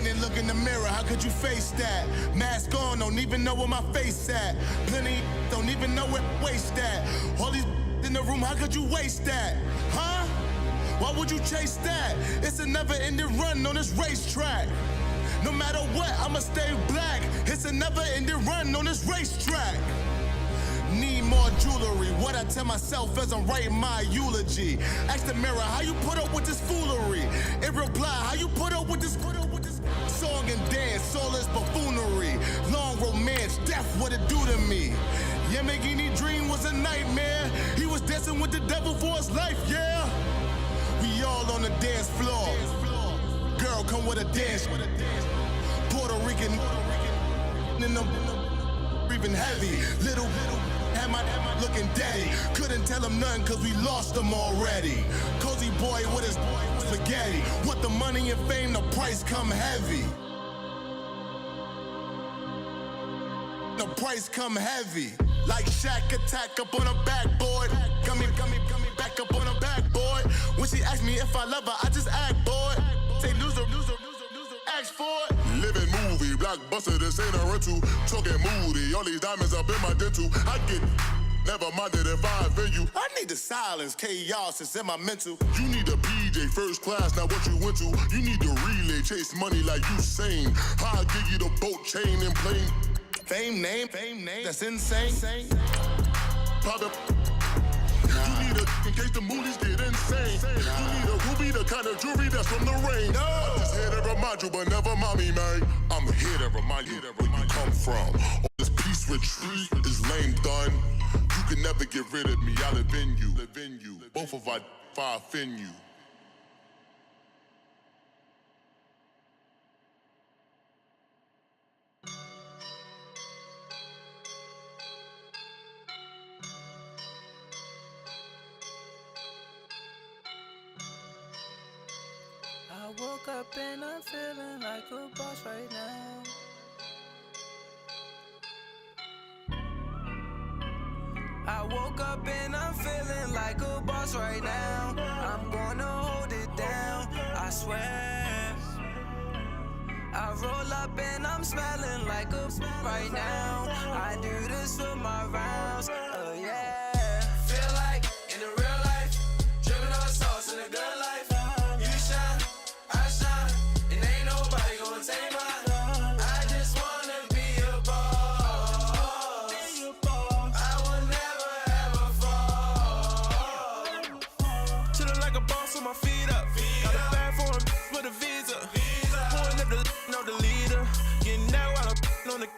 and look in the mirror, how could you face that? Mask on, don't even know where my face at. Plenty don't even know where waste at. All these in the room, how could you waste that? Huh? Why would you chase that? It's a never-ending run on this racetrack. No matter what, I'ma stay black. It's a never-ending run on this racetrack. Need more jewelry, what I tell myself as I'm writing my eulogy. Ask the mirror, how you put up with this foolery? It reply, how you put up with this song and dance, all this buffoonery. Long romance, death, what it do to me? Yamagini dream was a nightmare. He was dancing with the devil for his life, yeah. We all on the dance floor. Girl, come with a dance. Puerto Rican in them breathing heavy. Little am I looking daddy. Couldn't tell him nothing cause we lost him already. Cozy boy with his spaghetti. Want the money and fame, the price come heavy. The price come heavy. Like Shaq attack up on a backboard. Gummy, back up on a backboard. When she asked me if I love her, I just act bored. Say loser, ask for it. Living movie, blockbuster, this ain't a rental. Talking moody, all these diamonds up in my dental. I get never minded if I offend you. I need the silence, chaos is in my mental. You need a PJ, first class, not what you went to. You need the relay, chase money like you sane. I'll give you the boat, chain, and plane. Fame name, that's insane. Pop up. You need a, in case the movies get insane. You need a ruby, the kind of jewelry that's from the rain. No. I'm just here to remind you, but never mommy, man. I'm here to remind you where you come from. All this peace retreat is lame done. You can never get rid of me, I live in you. Both of our fire offend you. I woke up and I'm feeling like a boss right now. I woke up and I'm feeling like a boss right now. I'm gonna hold it down, I swear. I roll up and I'm smelling like a right now. I do this for my rounds, oh yeah. Feel like in the real life, dripping on sauce in the good life. You shine, I shine, and ain't nobody gonna take mine. I just wanna be a boss. I will never ever fall. Chillin' like a boss with my feet up. Got a bag for him with a visa. Pulling up the know the leader. Getting that while I'm on the.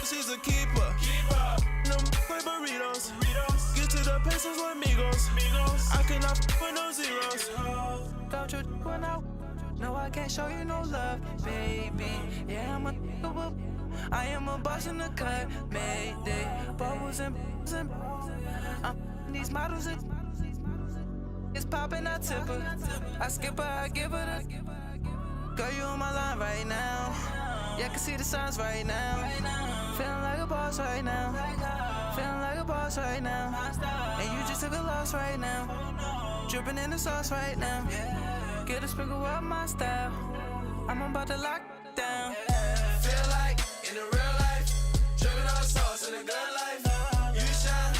She's a keeper. No burritos. Get to the pesos with amigos. I cannot with no zeros. Don't you run out? No, I can't show you no love, baby. Yeah, I am a boss in the cut, Mayday. Bubbles and I'm these models. It's popping, I tip her. I skip her, I give her the. Girl, you on my line right now. Yeah, I can see the signs right now. Feeling like a boss right now. Feeling like a boss right now. And you just took a loss right now. Dripping in the sauce right now. Get a sprinkle up my style. I'm about to lock down. Feel like in the real life, dripping on sauce in the good life. You shine,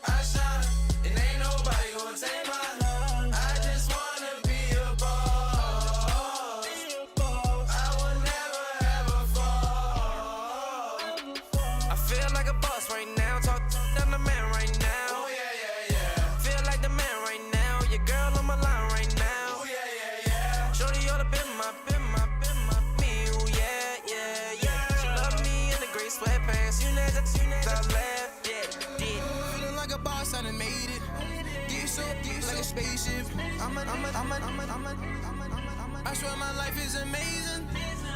I shine, and ain't nobody gonna take mine. I just wanna be a boss. I will never ever fall. I feel like a boss right now. Talk to the man right now. Oh yeah. Feel like the man right now. Your girl on my line right now. Oh yeah. Shorty oughta been my me. Oh yeah. She love me in the gray sweatpants. You never left. Yeah. Feeling like a boss, I done made it. Get so like a spaceship. I swear my life is amazing.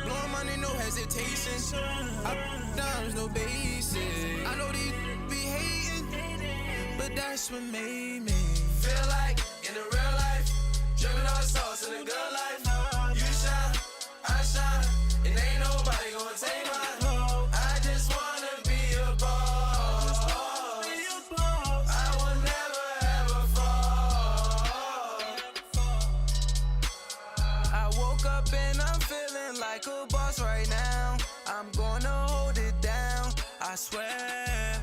Blowing money, no hesitation. Up, downs, no basic. I know these be hating, but that's what made me feel like in the real life, dripping on sauce in the good life. You shine, I shine, and ain't nobody gonna take mine. I just wanna be a boss. I will never ever fall. I woke up and I'm feeling I swear.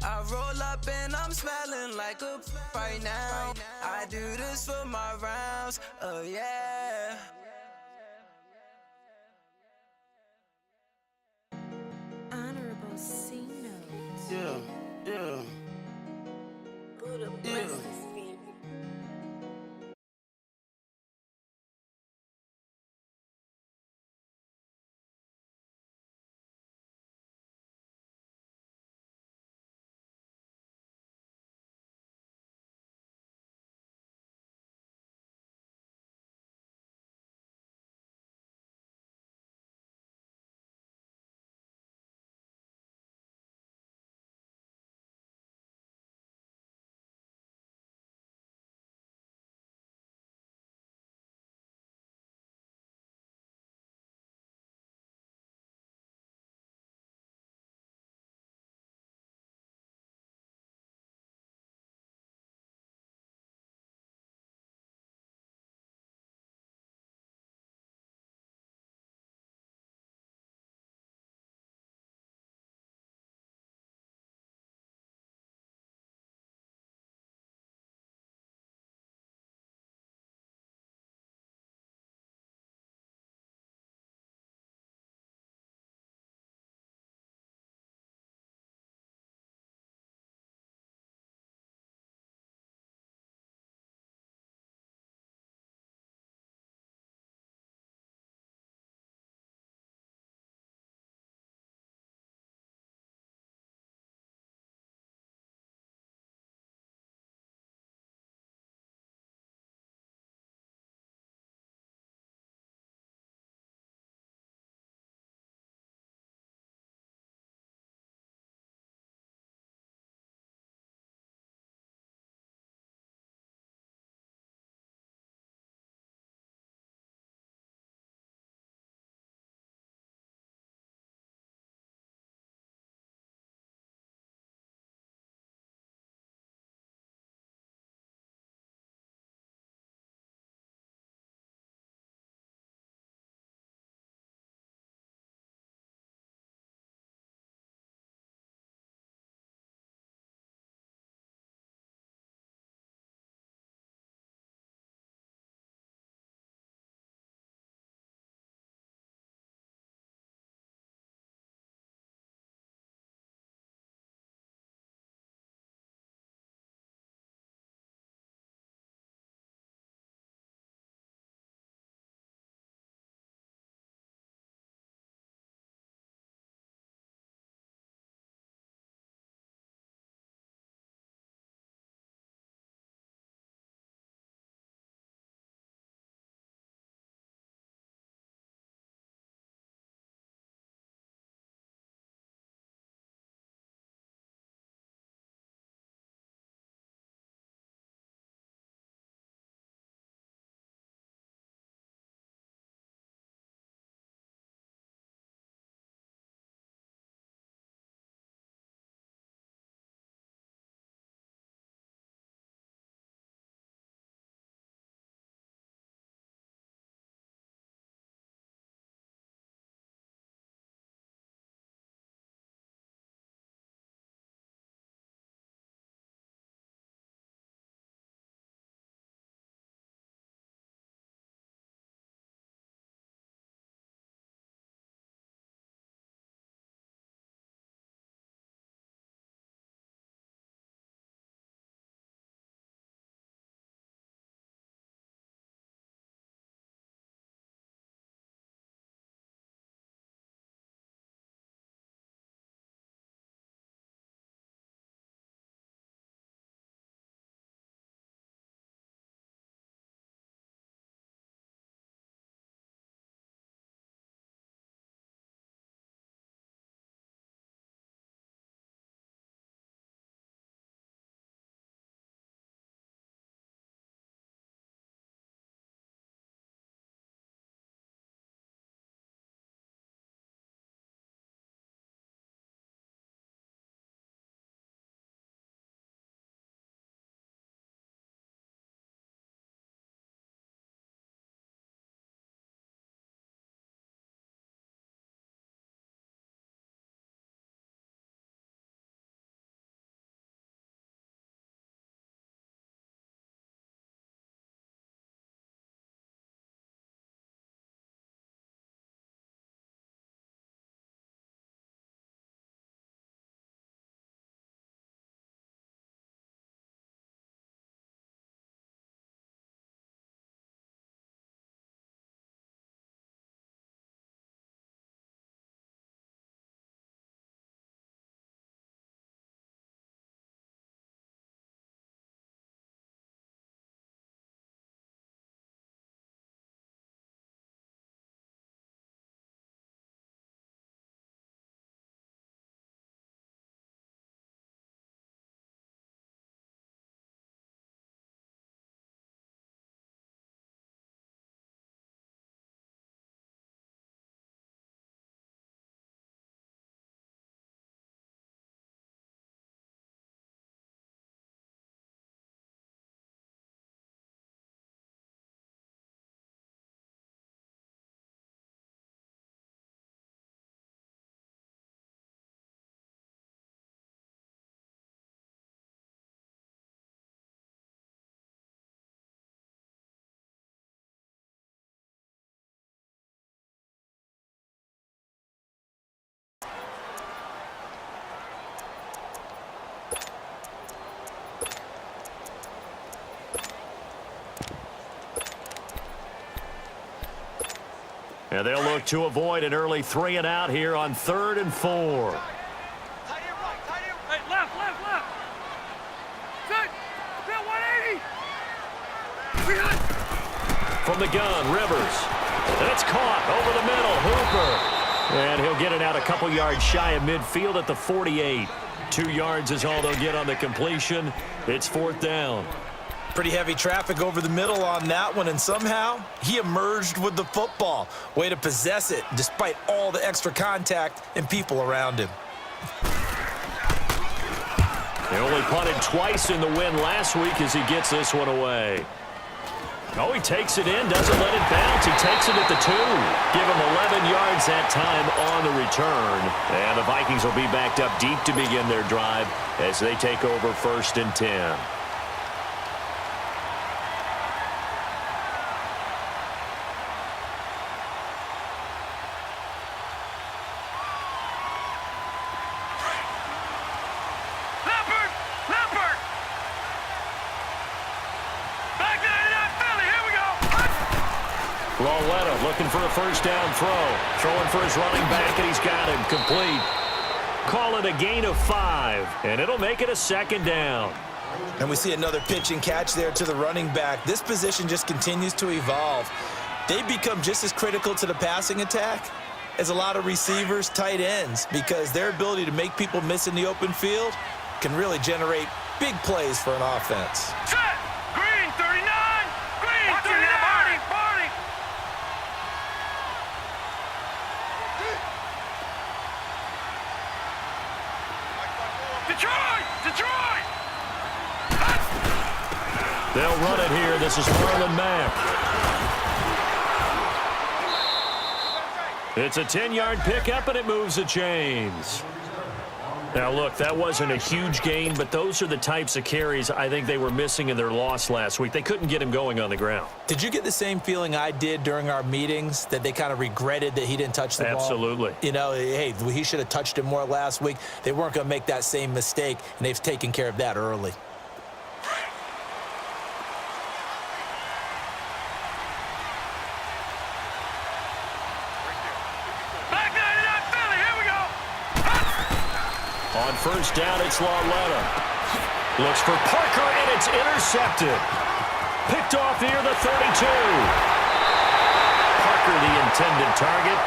I roll up and I'm smelling like a right now. I do this for my rounds, oh yeah. Honorable C note. Yeah. Buddha blesses And they'll look to avoid an early 3 and out here on 3rd and 4. Hey, left. Set 180. From the gun, Rivers. And it's caught over the middle. Hooper. And he'll get it out a couple yards shy of midfield at the 48. 2 yards is all they'll get on the completion. It's 4th down. Pretty heavy traffic over the middle on that one, and somehow he emerged with the football. Way to possess it despite all the extra contact and people around him. They only punted twice in the win last week as he gets this one away. Oh, he takes it in, doesn't let it bounce. He takes it at the 2. Give him 11 yards that time on the return. And the Vikings will be backed up deep to begin their drive as they take over 1st and 10. Looking for a 1st down throw. Throwing for his running back, and he's got him complete. Call it a gain of 5, and it'll make it a 2nd down. And we see another pitch and catch there to the running back. This position just continues to evolve. They become just as critical to the passing attack as a lot of receivers, tight ends, because their ability to make people miss in the open field can really generate big plays for an offense. Set! Green, 39! Green, 39! Barney! Detroit! They'll run it here. This is Marlon Mack. It's a 10-yard pickup, and it moves the chains. Now, look, that wasn't a huge gain, but those are the types of carries I think they were missing in their loss last week. They couldn't get him going on the ground. Did you get the same feeling I did during our meetings, that they kind of regretted that he didn't touch the ball? Absolutely. You know, hey, he should have touched it more last week. They weren't going to make that same mistake, and they've taken care of that early. On 1st down, it's Lauletta. Looks for Parker, and it's intercepted. Picked off near the 32. Parker, the intended target.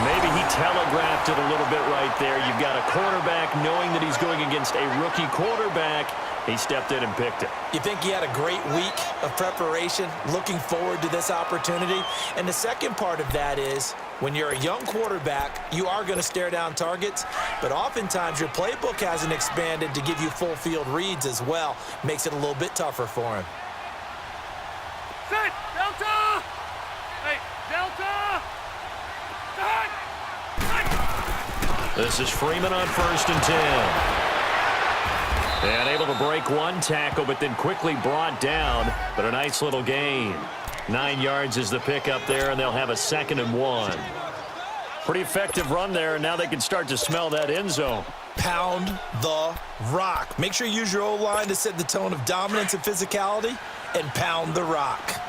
Maybe he telegraphed it a little bit right there. You've got a quarterback knowing that he's going against a rookie quarterback. He stepped in and picked it. You think he had a great week of preparation, looking forward to this opportunity? And the second part of that is, when you're a young quarterback, you are going to stare down targets, but oftentimes your playbook hasn't expanded to give you full field reads as well. Makes it a little bit tougher for him. Set! Delta! Hey, Delta! This is Freeman on 1st and 10. And able to break one tackle, but then quickly brought down. But a nice little gain. 9 yards is the pickup there, and they'll have a 2nd and 1. Pretty effective run there, and now they can start to smell that end zone. Pound the rock. Make sure you use your O-line to set the tone of dominance and physicality, and pound the rock.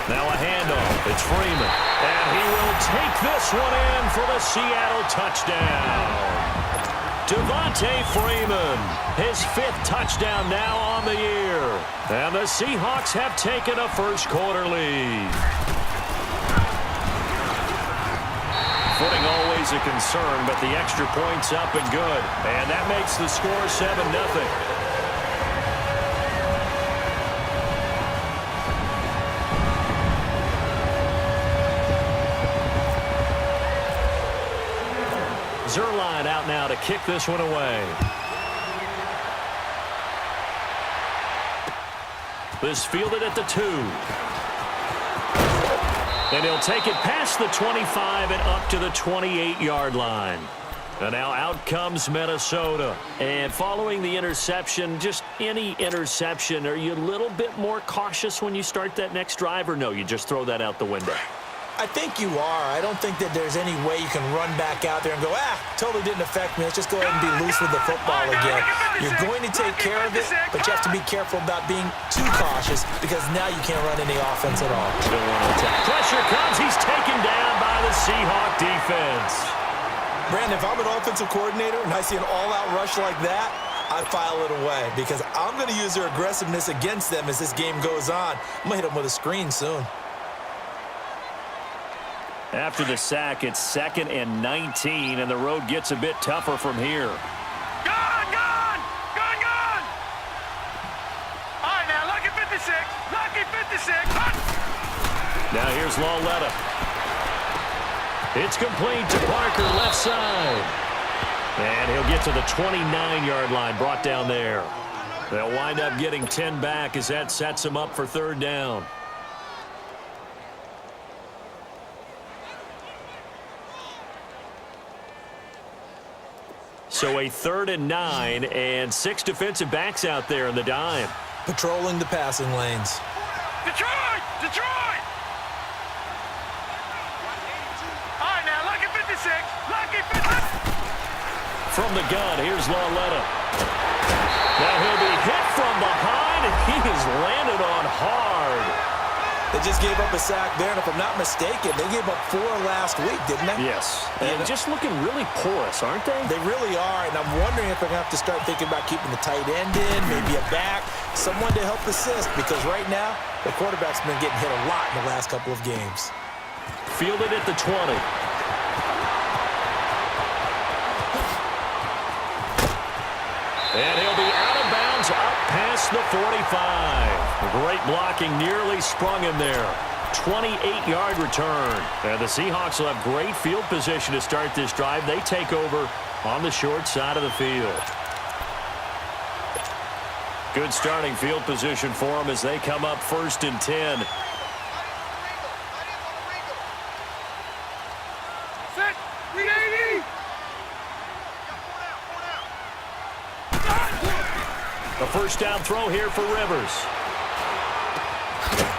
Now a handoff. It's Freeman. And he will take this one in for the Seattle touchdown. Devontae Freeman, his 5th touchdown now on the year. And the Seahawks have taken a first-quarter lead. Footing always a concern, but the extra point's up and good. And that makes the score 7-0. Zerline out now to kick this one away. This fielded at the 2. And he'll take it past the 25 and up to the 28-yard line. And now out comes Minnesota. And following the interception, just any interception, are you a little bit more cautious when you start that next drive, or no, you just throw that out the window? I think you are. I don't think that there's any way you can run back out there and go, totally didn't affect me. Let's just go ahead and be loose with the football again. You're going to take care of it, but you have to be careful about being too cautious because now you can't run any offense at all. Still want to attack. Pressure comes. He's taken down by the Seahawk defense. Brandon, if I'm an offensive coordinator and I see an all-out rush like that, I file it away because I'm going to use their aggressiveness against them as this game goes on. I'm going to hit them with a screen soon. After the sack, it's 2nd and 19, and the road gets a bit tougher from here. Gone! Gone! Gone! Gone! All right, now, lucky 56. Lucky 56. Now here's Lawletta. It's complete to Parker, left side. And he'll get to the 29-yard line, brought down there. They'll wind up getting 10 back as that sets them up for 3rd down. So a 3rd and 9, and 6 defensive backs out there in the dime. Patrolling the passing lanes. Detroit! Detroit! All right, now, lucky 56. Lucky 56. From the gun, here's Lawletta. Now he'll be hit from behind, and he is landed on hard. They just gave up a sack there, and if I'm not mistaken, they gave up 4 last week, didn't they? Yes, and just looking really porous, aren't they? They really are, and I'm wondering if they're going to have to start thinking about keeping the tight end in, maybe a back, someone to help assist, because right now, the quarterback's been getting hit a lot in the last couple of games. Fielded at the 20. And he'll be out of bounds up past the 45. Great blocking, nearly sprung him there. 28-yard return. And the Seahawks will have great field position to start this drive. They take over on the short side of the field. Good starting field position for them as they come up 1st and 10. Set. 380. A 1st down throw here for Rivers.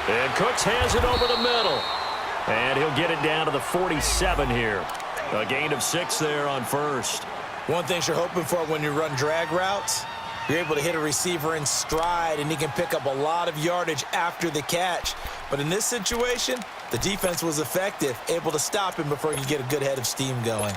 And Cooks has it over the middle. And he'll get it down to the 47 here. A gain of 6 there on 1st. One thing you're hoping for when you run drag routes, you're able to hit a receiver in stride, and he can pick up a lot of yardage after the catch. But in this situation, the defense was effective, able to stop him before he could get a good head of steam going.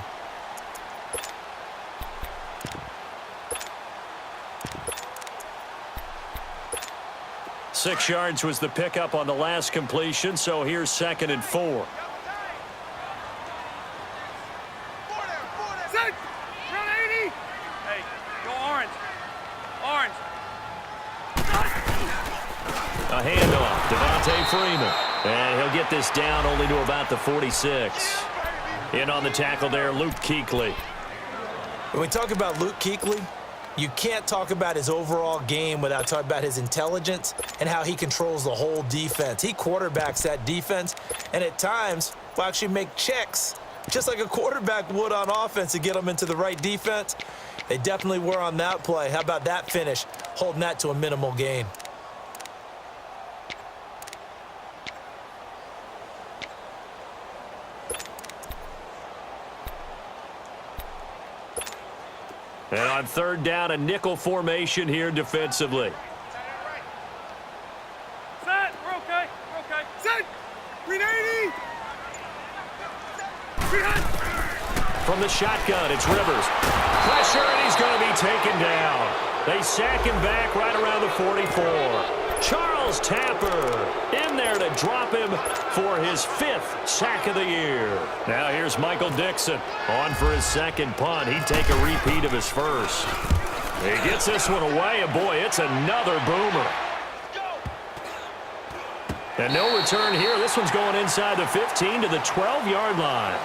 Six yards was the pickup on the last completion, so here's 2nd and 4. Set. Run 80. Hey, go orange. Orange. A handoff, Devontae Freeman. And he'll get this down only to about the 46. In on the tackle there, Luke Kuechly. When we talk about Luke Kuechly, you can't talk about his overall game without talking about his intelligence and how he controls the whole defense. He quarterbacks that defense, and at times will actually make checks, just like a quarterback would on offense to get them into the right defense. They definitely were on that play. How about that finish, holding that to a minimal gain? And on 3rd down, a nickel formation here defensively. Set. We're okay. We're okay. Set. 380. 300. From the shotgun, it's Rivers. Pressure, and he's going to be taken down. They sack him back right around the 44. Charles Tapper in there to drop him for his 5th sack of the year. Now here's Michael Dixon on for his 2nd punt. He'd take a repeat of his 1st. He gets this one away, and boy, it's another boomer. And no return here. This one's going inside the 15 to the 12-yard line.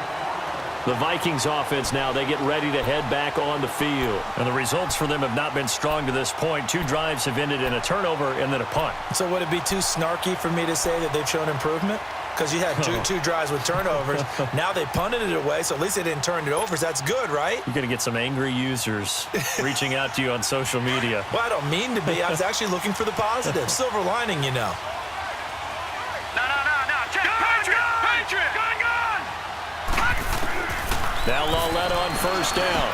The Vikings offense now, they get ready to head back on the field. And the results for them have not been strong to this point. 2 drives have ended in a turnover and then a punt. So would it be too snarky for me to say that they've shown improvement? Because you had two drives with turnovers. Now they punted it away, so at least they didn't turn it over. So that's good, right? You're going to get some angry users reaching out to you on social media. Well, I don't mean to be. I was actually looking for the positive. Silver lining, you know. No. Patriot. Patriot. Now Lauletta on first down.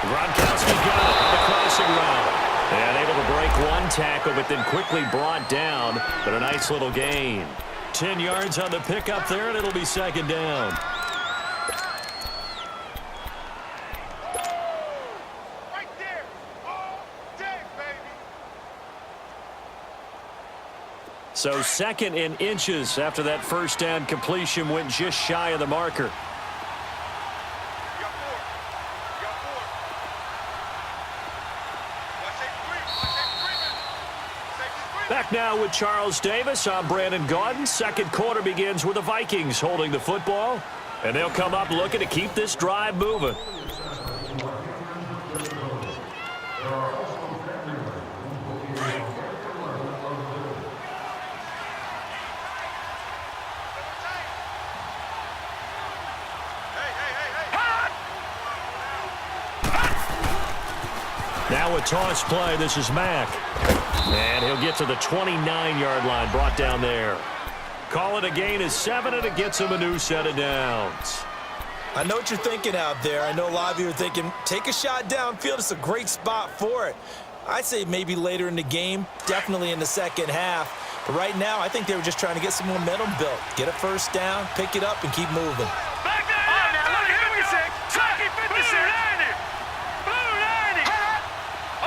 Gronkowski got it on the crossing route. And able to break one tackle, but then quickly brought down. But a nice little gain. 10 yards on the pickup there, and it'll be second down. Right there. All day, baby. So second in inches after that first down completion went just shy of the marker. Back now with Charles Davis. I'm Brandon Gaudin. Second quarter begins with the Vikings holding the football. And they'll come up looking to keep this drive moving. Now a toss play. This is Mack. And he'll get to the 29-yard line, brought down there. Call it a gain of 7, and it gets him a new set of downs. I know what you're thinking out there. I know a lot of you are thinking, take a shot downfield. It's a great spot for it. I'd say maybe later in the game, definitely in the second half. But right now, I think they were just trying to get some momentum built. Get a first down, pick it up, and keep moving. Back there! Oh, now look at 56! Second 56! Blue 90!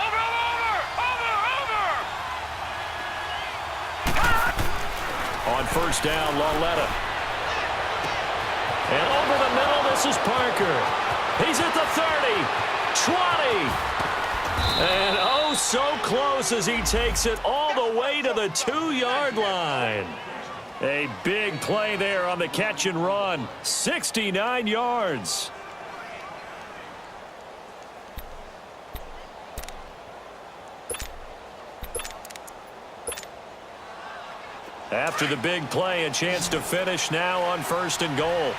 Over! On first down, Lauletta. And over the middle, this is Parker. He's at the 30, 20. And oh, so close as he takes it all the way to the 2-yard line. A big play there on the catch and run. 69 yards. After the big play, a chance to finish now on first and goal.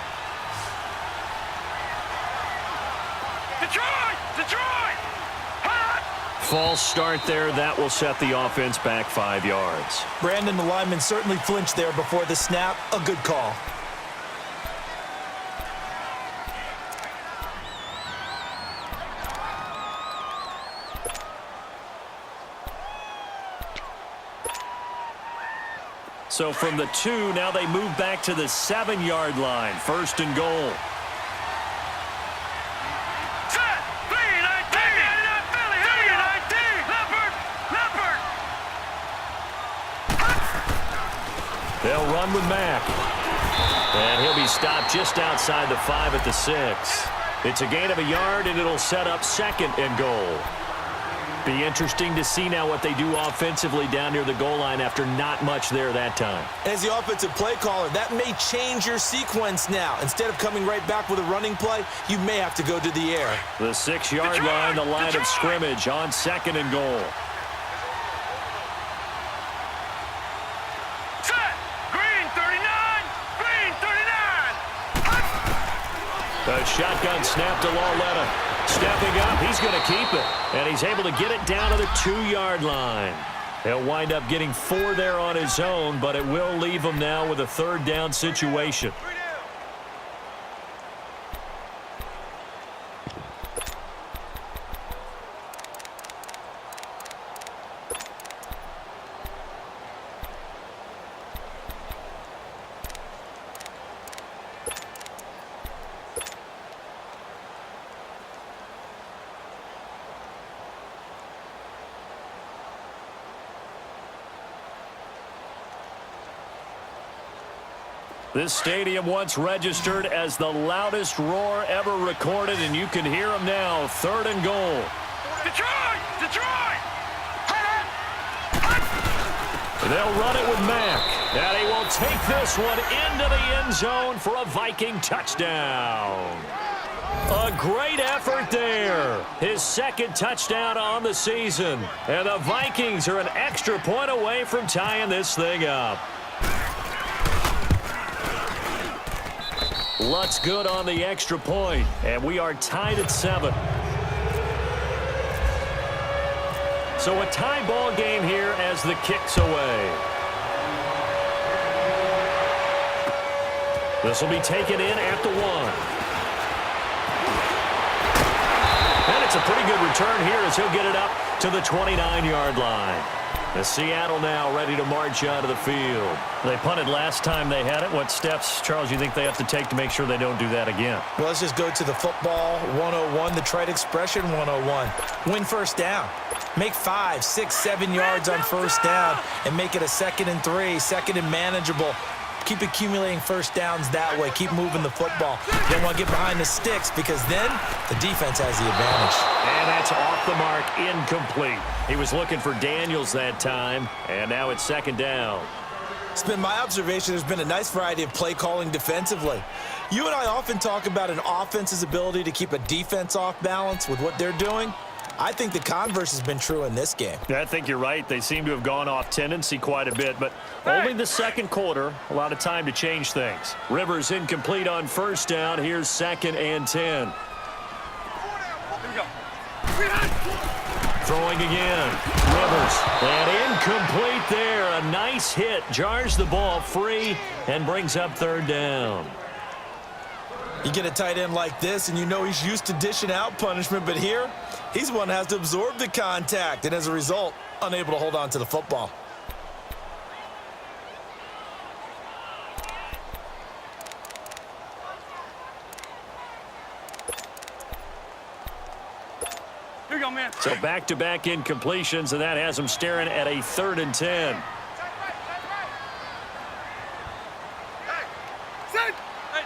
Detroit! Hot! False start there. That will set the offense back 5 yards. Brandon, the lineman certainly flinched there before the snap. A good call. So from the 2, now they move back to the 7-yard line. First and goal. Set! 3-19! Philly! 3-19! Leopard! They'll run with Mack. And he'll be stopped just outside the 5 at the 6. It's a gain of a yard, and it'll set up second and goal. Be interesting to see now what they do offensively down near the goal line after not much there that time. As the offensive play caller, that may change your sequence now. Instead of coming right back with a running play, you may have to go to the air. The 6-yard line, the line of scrimmage on second and goal. Set! Green 39! Green 39! The shotgun snap to Lauletta. Stepping up, he's going to keep it. And he's able to get it down to the 2-yard line. He'll wind up getting 4 there on his own, but it will leave him now with a third down situation. This stadium once registered as the loudest roar ever recorded, and you can hear them now. Third and goal. Detroit! They'll run it with Mack. And he will take this one into the end zone for a Viking touchdown. A great effort there. His second touchdown on the season. And the Vikings are an extra point away from tying this thing up. Lutz good on the extra point, and we are tied at 7. So a tie ball game here as the kick's away. This will be taken in at the 1. It's a pretty good return here as he'll get it up to the 29-yard line. The Seattle now ready to march out of the field. They punted last time they had it. What steps, Charles, you think they have to take to make sure they don't do that again? Well, let's just go to the football 101, the trite expression 101. Win first down. Make 5, 6, 7 yards on first down and make it a 2nd and 3, 2nd and manageable. Keep accumulating first downs that way. Keep moving the football. You don't want to get behind the sticks because then the defense has the advantage. And that's off the mark, incomplete. He was looking for Daniels that time, and now it's 2nd down. It's been my observation there's been a nice variety of play calling defensively. You and I often talk about an offense's ability to keep a defense off balance with what they're doing. I think the converse has been true in this game. I think you're right. They seem to have gone off tendency quite a bit, but only the second quarter, a lot of time to change things. Rivers incomplete on first down. Here's 2nd and 10. Throwing again. Rivers. And incomplete there. A nice hit. Jars the ball free and brings up 3rd down. You get a tight end like this, and you know he's used to dishing out punishment, but here, he's the one that has to absorb the contact, and as a result, unable to hold on to the football. Here you go, man. So back-to-back incompletions, and that has him staring at a 3rd and 10. Set.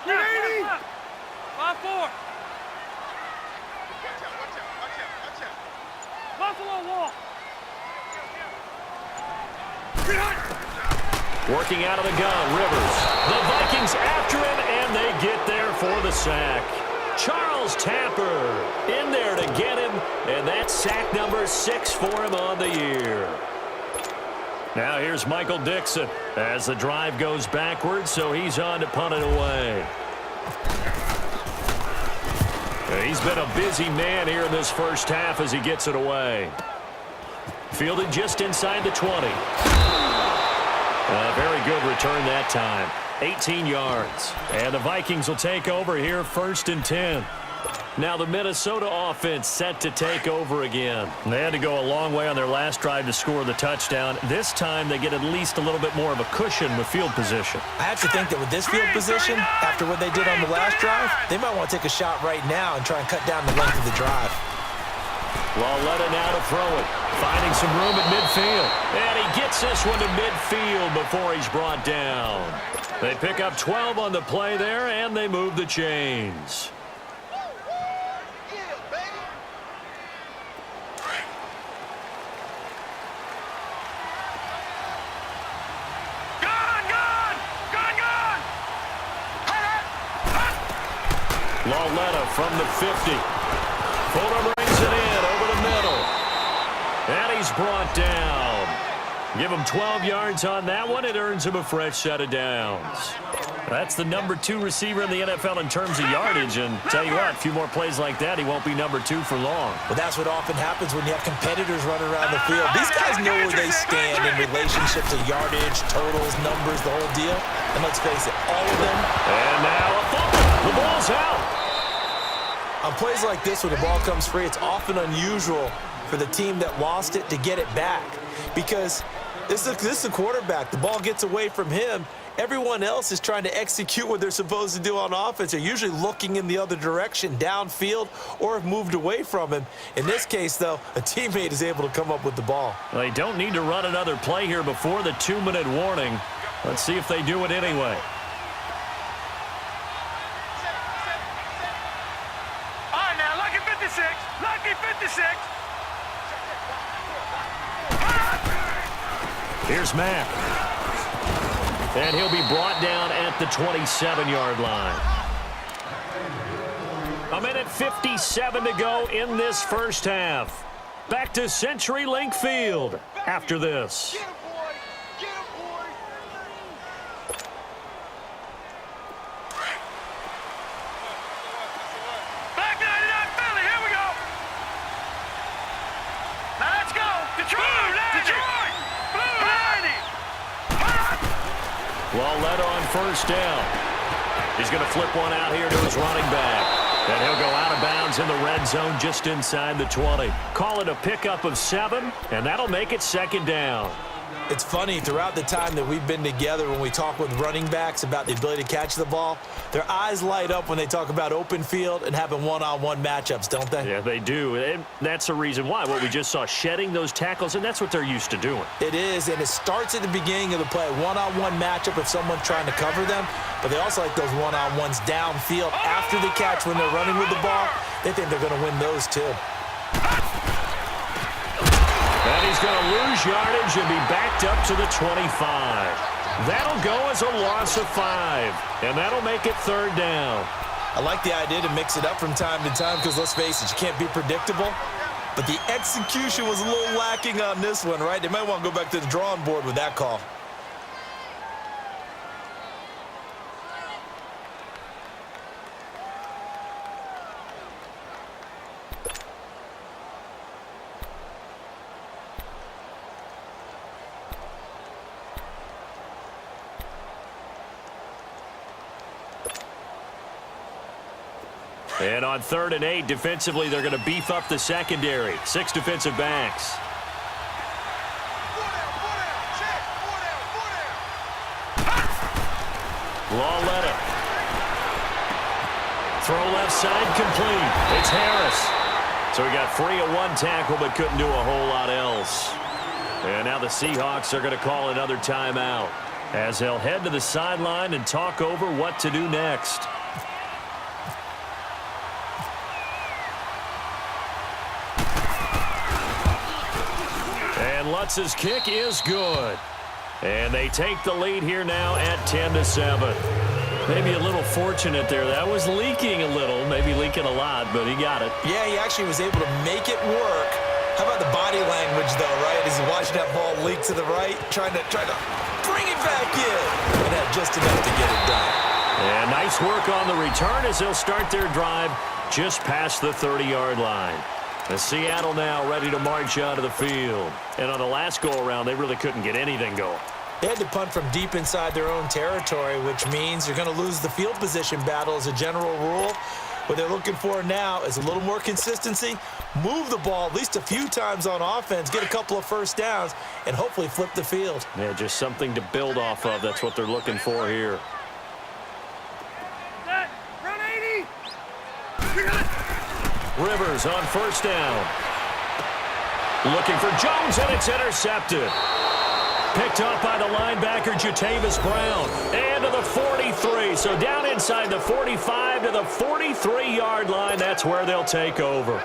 Hey, 5-4. Buffalo wall. Working out of the gun, Rivers. The Vikings after him, and they get there for the sack. Charles Tapper in there to get him, and that's sack number 6 for him on the year. Now here's Michael Dixon as the drive goes backwards, so he's on to punt it away. He's been a busy man here in this first half as he gets it away. Fielded just inside the 20. A very good return that time. 18 yards. And the Vikings will take over here 1st and 10. Now the Minnesota offense set to take over again. They had to go a long way on their last drive to score the touchdown. This time they get at least a little bit more of a cushion with field position. I have to think that with this field position, after what they did on the last drive, they might want to take a shot right now and try and cut down the length of the drive. Lauletta now to throw it. Finding some room at midfield. And he gets this one to midfield before he's brought down. They pick up 12 on the play there, and they move the chains. Lauletta from the 50. Fuller brings it in over the middle. And he's brought down. Give him 12 yards on that one. It earns him a fresh set of downs. That's the number 2 receiver in the NFL in terms of yardage. And tell you what, a few more plays like that, he won't be number 2 for long. Well, that's what often happens when you have competitors running around the field. These guys know where they stand in relationship to yardage, totals, numbers, the whole deal. And let's face it, all of them. And now a fumble. The ball's out. On plays like this, when the ball comes free, it's often unusual for the team that lost it to get it back. Because this is the quarterback. The ball gets away from him. Everyone else is trying to execute what they're supposed to do on offense. They're usually looking in the other direction, downfield, or have moved away from him. In this case, though, a teammate is able to come up with the ball. They don't need to run another play here before the 2-minute warning. Let's see if they do it anyway. All right, now, lucky 56. Lucky 56. Here's Mack. And he'll be brought down at the 27-yard line. 1:57 to go in this first half. Back to CenturyLink Field after this. Back 99 Philly, here we go. Now let's go. Detroit, Detroit. Blue 90. Lauletta on first down. He's going to flip one out here to his running back. And he'll go out of bounds in the red zone just inside the 20. Call it a pickup of 7, and that'll make it 2nd down. It's funny, throughout the time that we've been together, when we talk with running backs about the ability to catch the ball, their eyes light up when they talk about open field and having one-on-one matchups, don't they? Yeah, they do. And that's the reason why. What we just saw, shedding those tackles, and that's what they're used to doing. It is, and it starts at the beginning of the play. One-on-one matchup with someone trying to cover them, but they also like those one-on-ones downfield after the catch when they're running with the ball. They think they're going to win those too. And he's going to lose yardage and be backed up to the 25. That'll go as a loss of 5, and that'll make it 3rd down. I like the idea to mix it up from time to time because, let's face it, you can't be predictable. But the execution was a little lacking on this one, right? They might want to go back to the drawing board with that call. And on 3rd and 8, defensively, they're going to beef up the secondary. 6 defensive backs. Lauletta. Throw left side complete. It's Harris. So he got free of 1 tackle but couldn't do a whole lot else. And now the Seahawks are going to call another timeout as they'll head to the sideline and talk over what to do next. And Lutz's kick is good. And they take the lead here now at 10-7. Maybe a little fortunate there. That was leaking a little, maybe leaking a lot, but he got it. Yeah, he actually was able to make it work. How about the body language, though, right? As he's watching that ball leak to the right, trying to bring it back in. And had just enough to get it done. And nice work on the return as they'll start their drive just past the 30-yard line. The Seattle now ready to march out of the field. And on the last go-around, they really couldn't get anything going. They had to punt from deep inside their own territory, which means you're going to lose the field position battle as a general rule. What they're looking for now is a little more consistency, move the ball at least a few times on offense, get a couple of first downs, and hopefully flip the field. Yeah, just something to build off of. That's what they're looking for here. Run 80. Rivers on 1st down. Looking for Jones, and it's intercepted. Picked up by the linebacker, Jatavis Brown. And to the 43. So down inside the 45 to the 43-yard line. That's where they'll take over.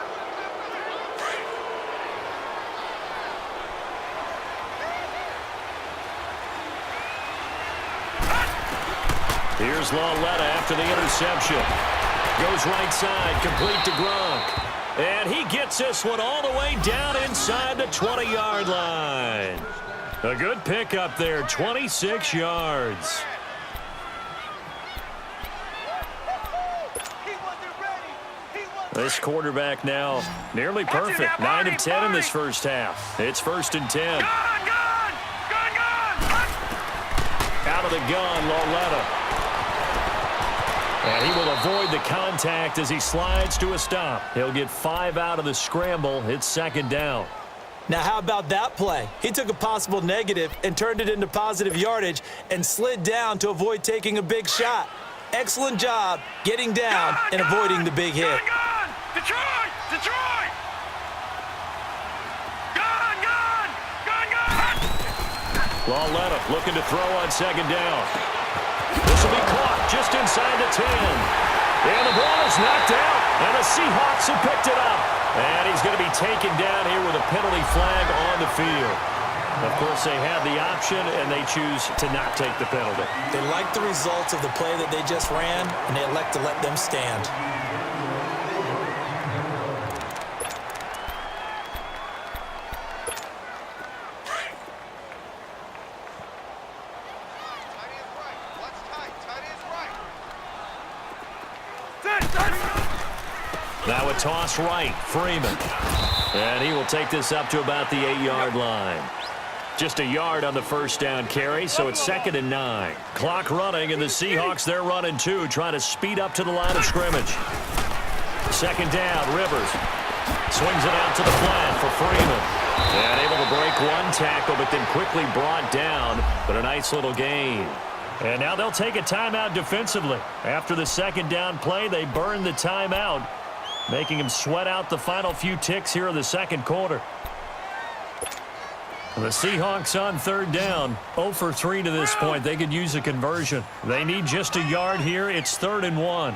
Here's Lauletta after the interception. Goes right side, complete to Gronk. And he gets this one all the way down inside the 20-yard line. A good pickup there, 26 yards. This quarterback now nearly perfect. 9 of 10 in this first half. It's 1st and 10. Gun! Out of the gun, Lauletta. And he will avoid the contact as he slides to a stop. He'll get 5 out of the scramble. It's 2nd down. Now, how about that play? He took a possible negative and turned it into positive yardage and slid down to avoid taking a big shot. Excellent job getting down and avoiding the big hit. Gun! Detroit! Detroit! Gun! Lauletta looking to throw on 2nd down. This will be caught just inside the 10. And the ball is knocked out, and the Seahawks have picked it up. And he's going to be taken down here with a penalty flag on the field. Of course, they have the option, and they choose to not take the penalty. They like the results of the play that they just ran, and they elect to let them stand. Now a toss right, Freeman. And he will take this up to about the 8-yard line. Just a yard on the 1st down carry, so it's 2nd and 9. Clock running, and the Seahawks, they're running too, trying to speed up to the line of scrimmage. Second down, Rivers. Swings it out to the flat for Freeman. And able to break one tackle, but then quickly brought down. But a nice little gain. And now they'll take a timeout defensively. After the second down play, they burn the timeout, making him sweat out the final few ticks here in the second quarter. The Seahawks on third down, 0 for 3 to this point. They could use a conversion. They need just a yard here. It's 3rd and 1.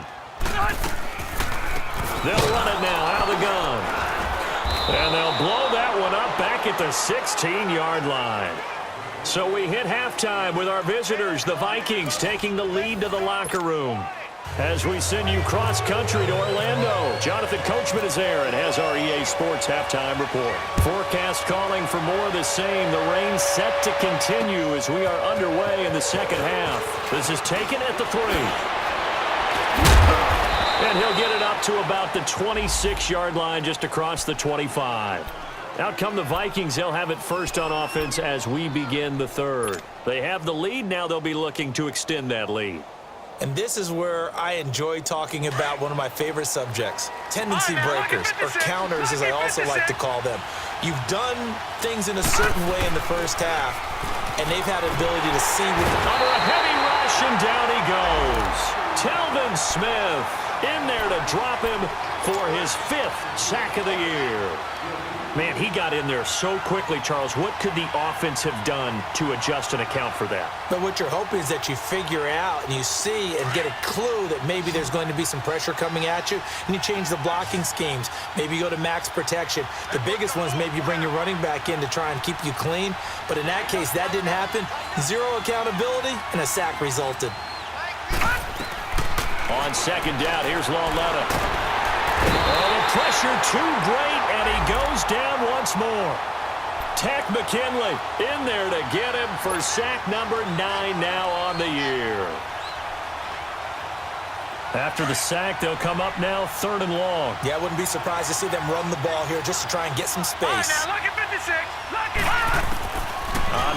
They'll run it now out of the gun. And they'll blow that one up back at the 16-yard line. So we hit halftime with our visitors, the Vikings, taking the lead to the locker room. As we send you cross-country to Orlando, Jonathan Coachman is there and has our EA Sports halftime report. Forecast calling for more of the same. The rain set to continue as we are underway in the second half. This is taken at the 3. And he'll get it up to about the 26-yard line, just across the 25. Out come the Vikings. They'll have it first on offense as we begin the third. They have the lead. Now they'll be looking to extend that lead. And this is where I enjoy talking about one of my favorite subjects, tendency breakers, or counters as I also like to call them. You've done things in a certain way in the first half, and they've had an ability to see under a heavy rush, and down he goes. Telvin Smith in there to drop him for his 5th sack of the year. Man, he got in there so quickly, Charles. What could the offense have done to adjust and account for that? But what you're hoping is that you figure out and you see and get a clue that maybe there's going to be some pressure coming at you, and you change the blocking schemes. Maybe you go to max protection. The biggest one is maybe you bring your running back in to try and keep you clean. But in that case, that didn't happen. 0 accountability, and a sack resulted. On second down, here's Lauletta. Oh, the pressure too great, and he goes down once more. Tack McKinley in there to get him for sack number 9 now on the year. After the sack, they'll come up now 3rd and long. Yeah, I wouldn't be surprised to see them run the ball here just to try and get some space. Right now, look at 56. Look at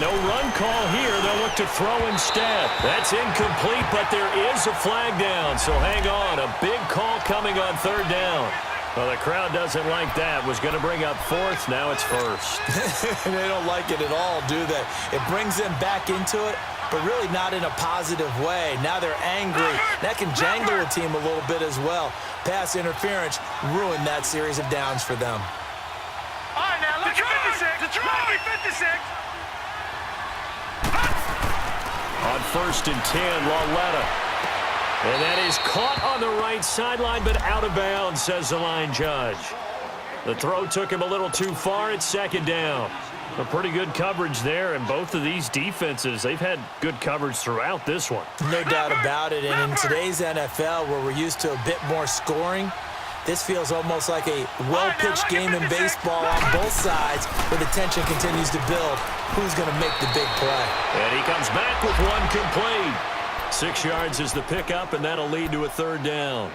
No run call here. They'll look to throw instead. That's incomplete, but there is a flag down, so hang on. A big call coming on 3rd down. Well, the crowd doesn't like that. Was going to bring up 4th. Now it's 1st. They don't like it at all, do they? It brings them back into it, but really not in a positive way. Now they're angry. That can jangle a team a little bit as well. Pass interference ruined that series of downs for them. All right, now look at 56. Look at 56. On 1st and 10, Lauletta. And that is caught on the right sideline, but out of bounds, says the line judge. The throw took him a little too far. It's 2nd down. A pretty good coverage there, and both of these defenses, they've had good coverage throughout this one. No doubt about it, and in today's NFL, where we're used to a bit more scoring, this feels almost like a well-pitched game in baseball on both sides, where the tension continues to build. Who's going to make the big play? And he comes back with one complete. 6 yards is the pickup, and that'll lead to a 3rd down.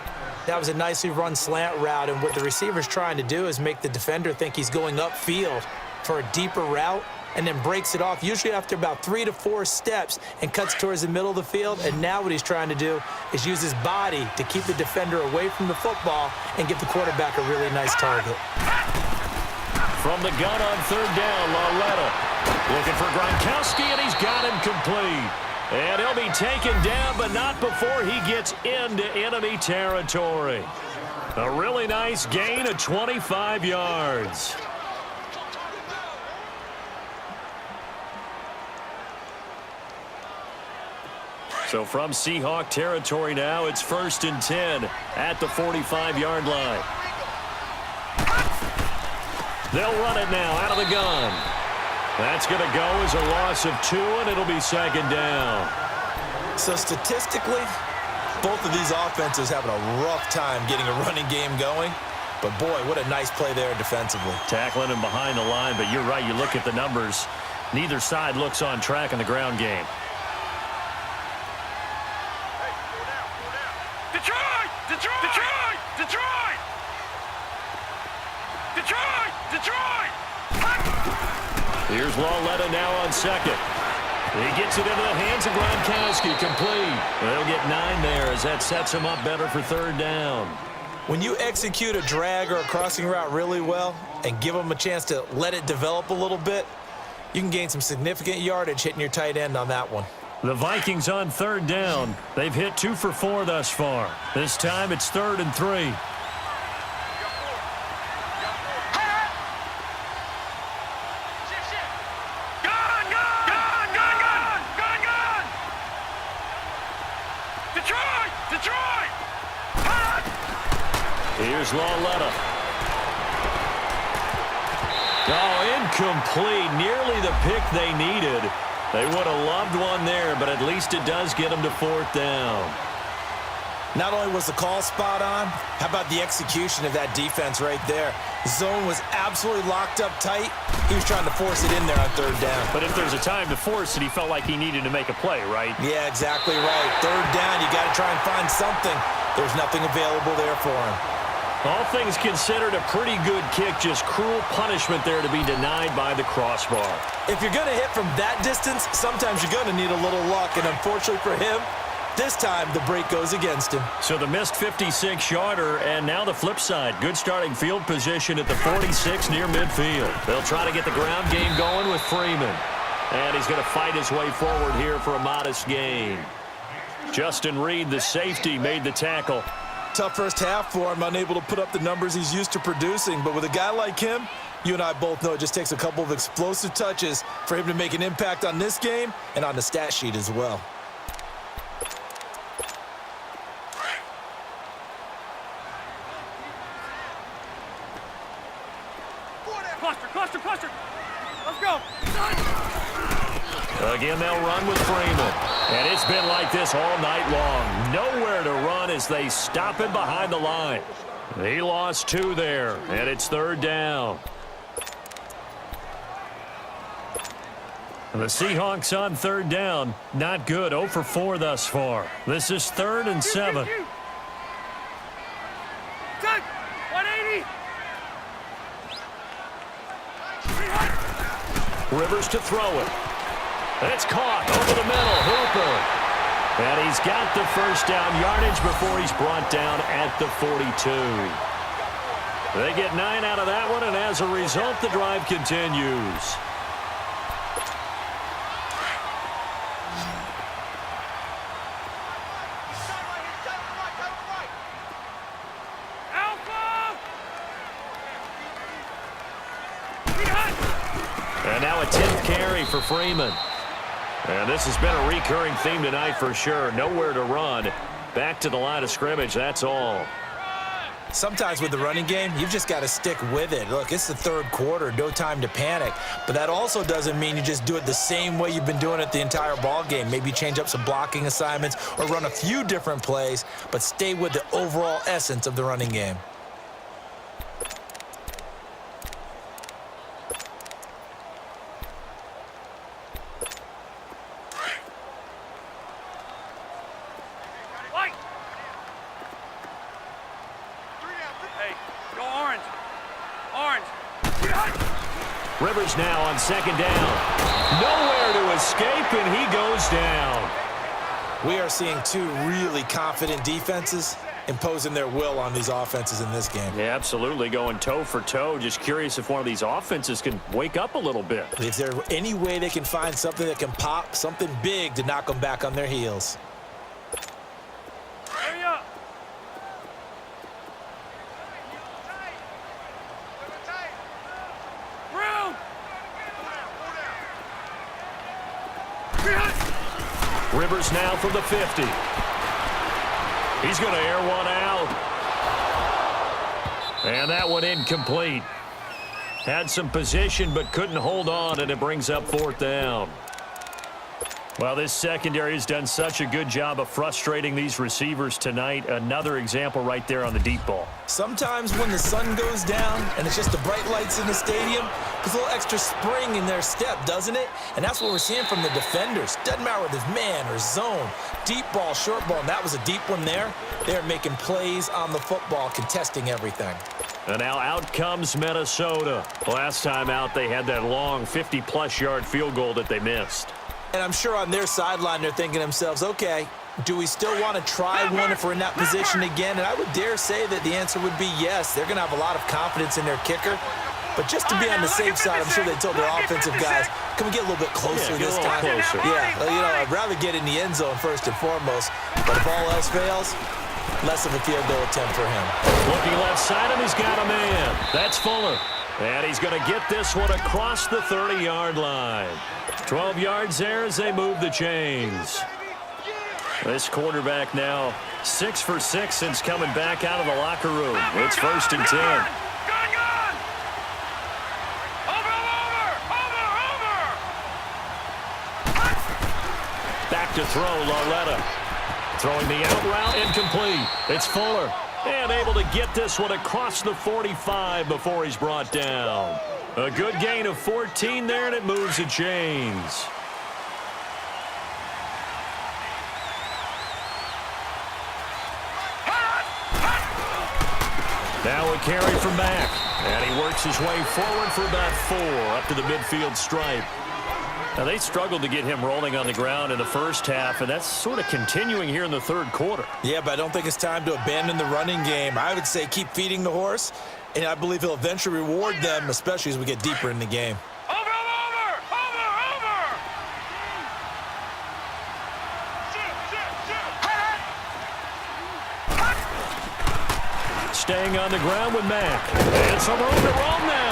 That was a nicely run slant route, and what the receiver's trying to do is make the defender think he's going upfield for a deeper route, and then breaks it off, usually after about 3 to 4 steps, and cuts towards the middle of the field. And now what he's trying to do is use his body to keep the defender away from the football and give the quarterback a really nice target. From the gun on 3rd down, Lauletta looking for Gronkowski, and he's got him complete. And he'll be taken down, but not before he gets into enemy territory. A really nice gain of 25 yards. So from Seahawk territory now, it's 1st and 10 at the 45-yard line. They'll run it now out of the gun. That's going to go as a loss of 2, and it'll be 2nd down. So statistically, both of these offenses having a rough time getting a running game going. But boy, what a nice play there defensively. Tackling him behind the line, but you're right. You look at the numbers. Neither side looks on track in the ground game. Detroit! Detroit! Detroit! Detroit! Detroit! Detroit! Here's Lauletta now on 2nd. He gets it into the hands of Gronkowski, complete. They'll get 9 there as that sets him up better for 3rd down. When you execute a drag or a crossing route really well and give them a chance to let it develop a little bit, you can gain some significant yardage hitting your tight end on that one. The Vikings on third down. They've hit 2 for 4 thus far. This time it's 3rd and 3. Here's Lawletta. Oh, incomplete. Nearly the pick they needed. They would have loved one there, but at least it does get them to 4th down. Not only was the call spot on, how about the execution of that defense right there? Zone was absolutely locked up tight. He was trying to force it in there on 3rd down. But if there's a time to force it, he felt like he needed to make a play, right? Yeah, exactly right. 3rd down, you got to try and find something. There's nothing available there for him. All things considered, a pretty good kick. Just cruel punishment there to be denied by the crossbar. If you're going to hit from that distance, sometimes you're going to need a little luck. And unfortunately for him, this time the break goes against him. So the missed 56-yarder, and now the flip side. Good starting field position at the 46 near midfield. They'll try to get the ground game going with Freeman. And he's going to fight his way forward here for a modest gain. Justin Reed, the safety, made the tackle. Tough first half for him, unable to put up the numbers he's used to producing. But with a guy like him, you and I both know it just takes a couple of explosive touches for him to make an impact on this game and on the stat sheet as well. Cluster. Let's go. Again, they'll run with Freeman. And it's been like this all night long. Nowhere to run as they stop him behind the line. He lost 2 there, and it's 3rd down. The Seahawks on 3rd down. Not good. 0 for 4 thus far. This is 3rd and 7. 180. Rivers to throw it. It's caught over the middle. Hooper. And he's got the first down yardage before he's brought down at the 42. They get 9 out of that one, and as a result, the drive continues. And now a 10th carry for Freeman. And this has been a recurring theme tonight for sure. Nowhere to run. Back to the line of scrimmage, that's all. Sometimes with the running game, you've just got to stick with it. Look, it's the 3rd quarter, no time to panic. But that also doesn't mean you just do it the same way you've been doing it the entire ball game. Maybe change up some blocking assignments or run a few different plays, but stay with the overall essence of the running game. Rivers now on 2nd down. Nowhere to escape, and he goes down. We are seeing 2 really confident defenses imposing their will on these offenses in this game. Yeah, absolutely, going toe for toe. Just curious if one of these offenses can wake up a little bit. If there's any way they can find something that can pop, something big to knock them back on their heels. Hurry up. Rivers now from the 50. He's going to air one out. And that one incomplete. Had some position but couldn't hold on, and it brings up 4th down. Well, this secondary has done such a good job of frustrating these receivers tonight. Another example right there on the deep ball. Sometimes when the sun goes down and it's just the bright lights in the stadium, there's a little extra spring in their step, doesn't it? And that's what we're seeing from the defenders. Doesn't matter whether it's man or zone, deep ball, short ball, and that was a deep one there. They're making plays on the football, contesting everything. And now out comes Minnesota. Last time out, they had that long 50-plus yard field goal that they missed. And I'm sure on their sideline they're thinking to themselves, okay, Do we still want to try one if we're in that position again? And I would dare say that the answer would be yes. They're going to have a lot of confidence in their kicker. But just to be on the safe side, I'm sure they told their offensive guys, can we get a little bit closer this time? Yeah, I'd rather get in the end zone first and foremost. But if all else fails, less of a field goal attempt for him. Looking left side, and he's got a man. That's Fuller. And he's going to get this one across the 30-yard line. 12 yards there as they move the chains. This quarterback now 6 for 6 since coming back out of the locker room. It's 1st and 10. Gone! Back to throw, Lauletta. Throwing the out route, incomplete. It's Fuller. And able to get this one across the 45 before he's brought down. A good gain of 14 there, and it moves the chains. Now a carry from Mack. And he works his way forward for about 4 up to the midfield stripe. Now, they struggled to get him rolling on the ground in the first half, and that's sort of continuing here in the third quarter. Yeah, but I don't think it's time to abandon the running game. I would say keep feeding the horse, and I believe he'll eventually reward them, especially as we get deeper in the game. Over! Staying on the ground with Mack. And some room to roam now.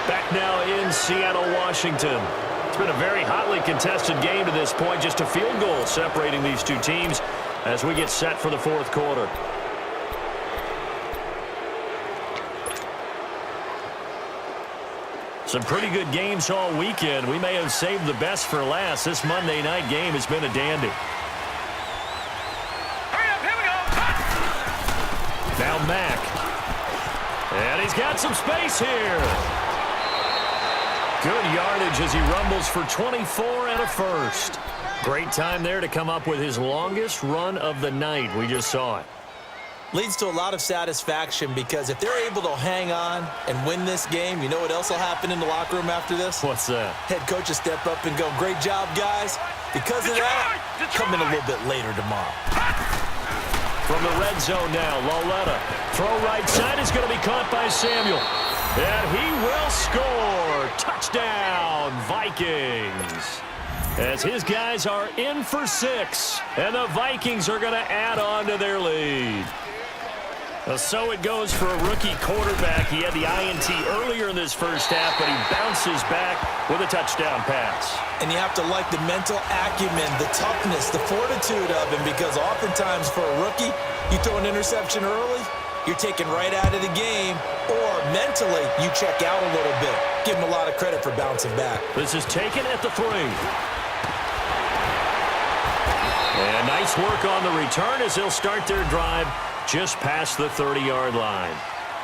Back now in Seattle, Washington. It's been a very hotly contested game to this point. Just a field goal separating these two teams as we get set for the fourth quarter. Some pretty good games all weekend. We may have saved the best for last. This Monday night game has been a dandy. Hurry up, here we go! Now Mack. And he's got some space here. Good yardage as he rumbles for 24 and a first. Great time there to come up with his longest run of the night. We just saw it. Leads to a lot of satisfaction because if they're able to hang on and win this game, you know what else will happen in the locker room after this? What's that? Head coach will step up and go, great job, guys. Because of that, come in a little bit later tomorrow. From the red zone now, Lauletta. Throw right side is going to be caught by Samuel. And he will score. Touchdown, Vikings. As his guys are in for 6. And the Vikings are going to add on to their lead. So it goes for a rookie quarterback. He had the INT earlier in this first half, but he bounces back with a touchdown pass. And you have to like the mental acumen, the toughness, the fortitude of him, because oftentimes for a rookie, you throw an interception early, you're taken right out of the game, or mentally you check out a little bit. Give him a lot of credit for bouncing back. This is taken at the 3. And nice work on the return as they'll start their drive just past the 30-yard line.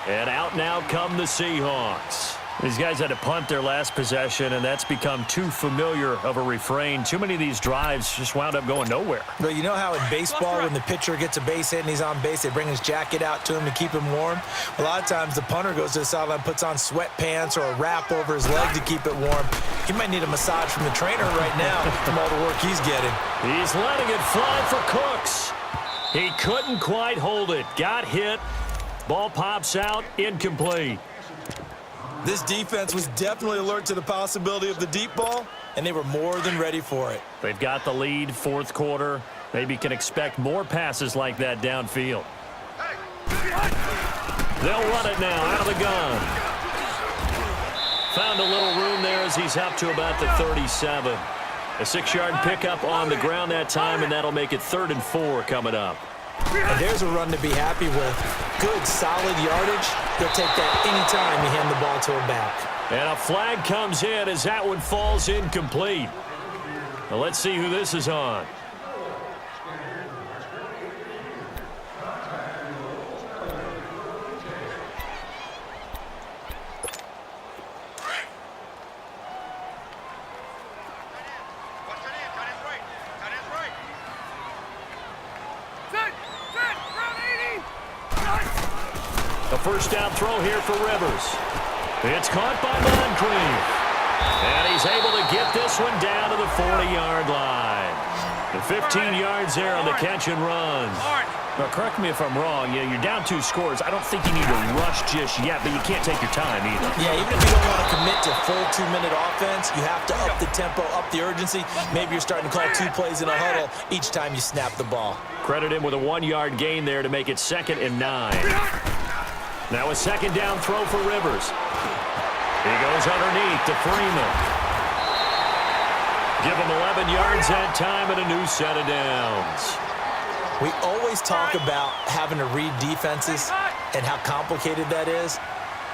And out now come the Seahawks. These guys had to punt their last possession, and that's become too familiar of a refrain. Too many of these drives just wound up going nowhere. But you know how in baseball, when the pitcher gets a base hit and he's on base, they bring his jacket out to him to keep him warm? A lot of times the punter goes to the sideline, puts on sweatpants or a wrap over his leg to keep it warm. He might need a massage from the trainer right now from all the work he's getting. He's letting it fly for Cooks. He couldn't quite hold it. Got hit. Ball pops out. Incomplete. This defense was definitely alert to the possibility of the deep ball, and they were more than ready for it. They've got the lead, fourth quarter. Maybe can expect more passes like that downfield. They'll run it now out of the gun. Found a little room there as he's up to about the 37. A 6-yard pickup on the ground that time, and that'll make it 3rd and 4 coming up. And there's a run to be happy with. Good, solid yardage. They'll take that anytime you hand the ball to a back. And a flag comes in as that one falls incomplete. Now let's see who this is on. A first down throw here for Rivers. It's caught by Moncrief. And he's able to get this one down to the 40-yard line. And 15 yards there on the catch and run. Now, correct me if I'm wrong. Yeah, you're down 2 scores. I don't think you need to rush just yet, but you can't take your time either. Yeah, even if you don't want to commit to full 2-minute offense, you have to up the tempo, up the urgency. Maybe you're starting to call 2 plays in a huddle each time you snap the ball. Credit him with a 1-yard gain there to make it 2nd and 9. Now a 2nd down throw for Rivers. He goes underneath to Freeman. Give him 11 yards that time and a new set of downs. We always talk about having to read defenses and how complicated that is.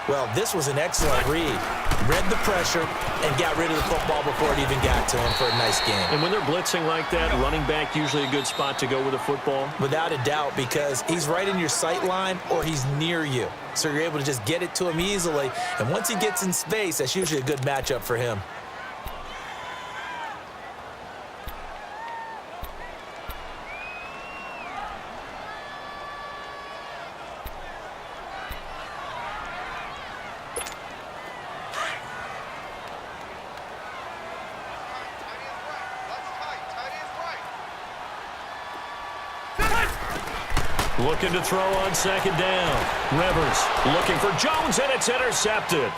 Well, this was an excellent read. Read the pressure and got rid of the football before it even got to him for a nice game. And when they're blitzing like that, running back usually a good spot to go with a football? Without a doubt, because he's right in your sight line or he's near you. So you're able to just get it to him easily. And once he gets in space, that's usually a good matchup for him. Looking to throw on 2nd down. Rivers looking for Jones, and it's intercepted.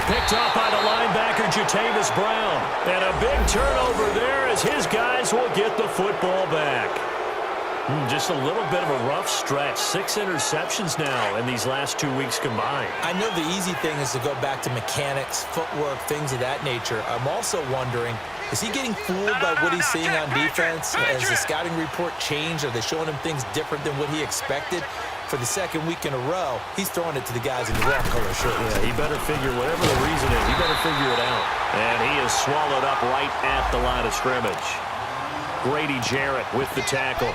Picked up by the linebacker, Jatavis Brown. And a big turnover there as his guys will get the football back. Just a little bit of a rough stretch. 6 interceptions now in these last 2 weeks combined. I know the easy thing is to go back to mechanics, footwork, things of that nature. I'm also wondering, is he getting fooled by what he's seeing on defense? Has the scouting report changed? Are they showing him things different than what he expected? For the 2nd week in a row, he's throwing it to the guys in the wrong color shirt. Yeah, he better figure, whatever the reason is, he better figure it out. And he is swallowed up right at the line of scrimmage. Grady Jarrett with the tackle.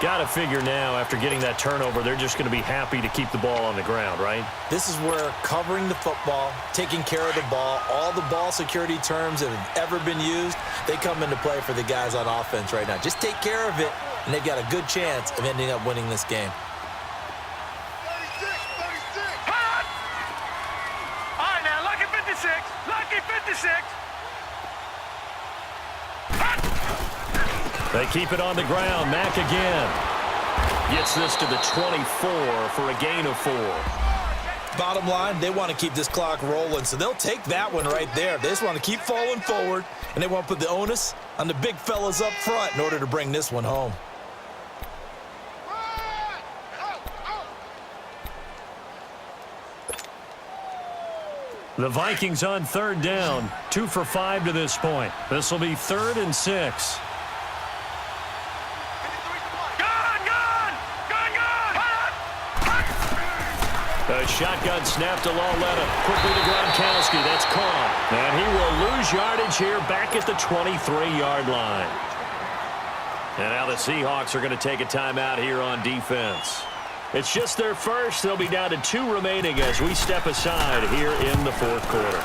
Got to figure now, after getting that turnover, they're just going to be happy to keep the ball on the ground, right? This is where covering the football, taking care of the ball, all the ball security terms that have ever been used, they come into play for the guys on offense right now. Just take care of it, and they've got a good chance of ending up winning this game. 36. Hot! All right, now, lucky 56. Lucky 56. They keep it on the ground. Mack again. Gets this to the 24 for a gain of 4. Bottom line, they want to keep this clock rolling, so they'll take that one right there. They just want to keep falling forward, and they want to put the onus on the big fellas up front in order to bring this one home. The Vikings on 3rd down. 2 for 5 to this point. This will be 3rd and 6. A shotgun snap to Lauletta. Quickly to Gronkowski. That's caught. And he will lose yardage here back at the 23-yard line. And now the Seahawks are going to take a timeout here on defense. It's just their first. They'll be down to 2 remaining as we step aside here in the 4th quarter.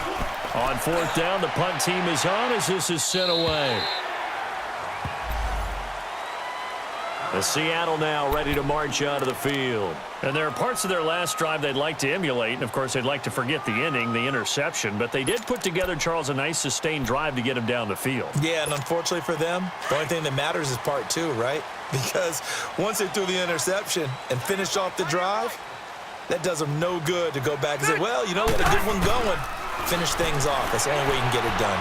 On 4th down, the punt team is on as this is sent away. The Seattle now ready to march out of the field. And there are parts of their last drive they'd like to emulate. And, of course, they'd like to forget the ending, the interception. But they did put together, Charles, a nice sustained drive to get him down the field. Yeah, and unfortunately for them, the only thing that matters is part 2, right? Because once they threw the interception and finished off the drive, that does them no good to go back and say, well, you know, we had a good one going. Finish things off. That's the only way you can get it done.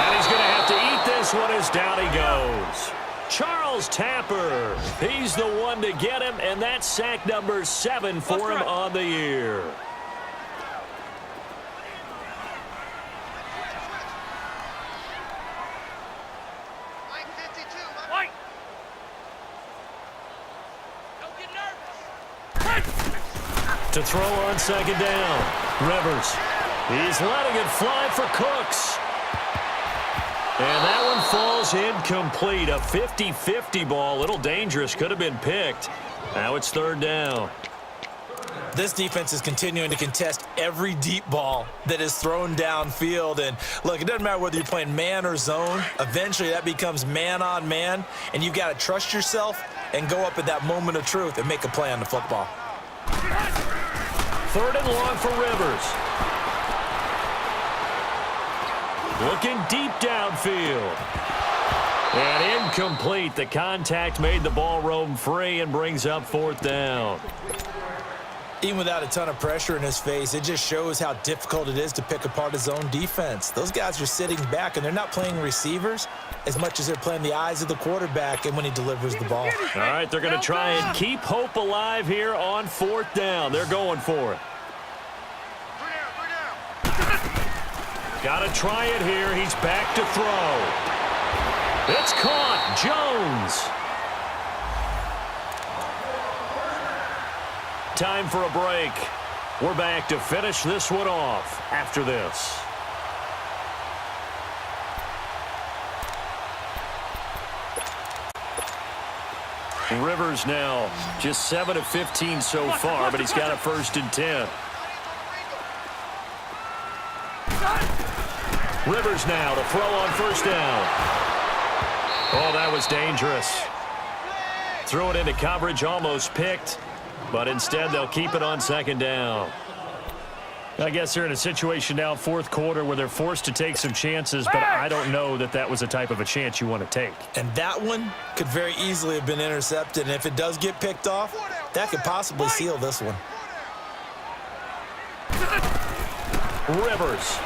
And he's going to have to eat this one as down he goes. Charles Tapper, he's the one to get him, and that's sack number 7 for him on the year. To throw on 2nd down, Rivers. He's letting it fly for Cooks. And that one falls incomplete. A 50-50 ball. A little dangerous. Could have been picked. Now it's 3rd down. This defense is continuing to contest every deep ball that is thrown downfield. And, look, it doesn't matter whether you're playing man or zone. Eventually, that becomes man-on-man. And you've got to trust yourself and go up at that moment of truth and make a play on the football. 3rd and long for Rivers. Looking deep downfield. And incomplete. The contact made the ball roam free and brings up 4th down. Even without a ton of pressure in his face, it just shows how difficult it is to pick apart his own defense. Those guys are sitting back, and they're not playing receivers as much as they're playing the eyes of the quarterback and when he delivers the ball. All right, they're going to try and keep hope alive here on 4th down. They're going for it. Got to try it here. He's back to throw. It's caught. Jones. Time for a break. We're back to finish this one off after this. Rivers now just 7 of 15 so far, but he's got a 1st and 10. Rivers now to throw on 1st down. Oh, that was dangerous. Threw it into coverage, almost picked. But instead, they'll keep it on 2nd down. I guess they're in a situation now, 4th quarter, where they're forced to take some chances, but I don't know that that was the type of a chance you want to take. And that one could very easily have been intercepted, and if it does get picked off, that could possibly seal this one. Rivers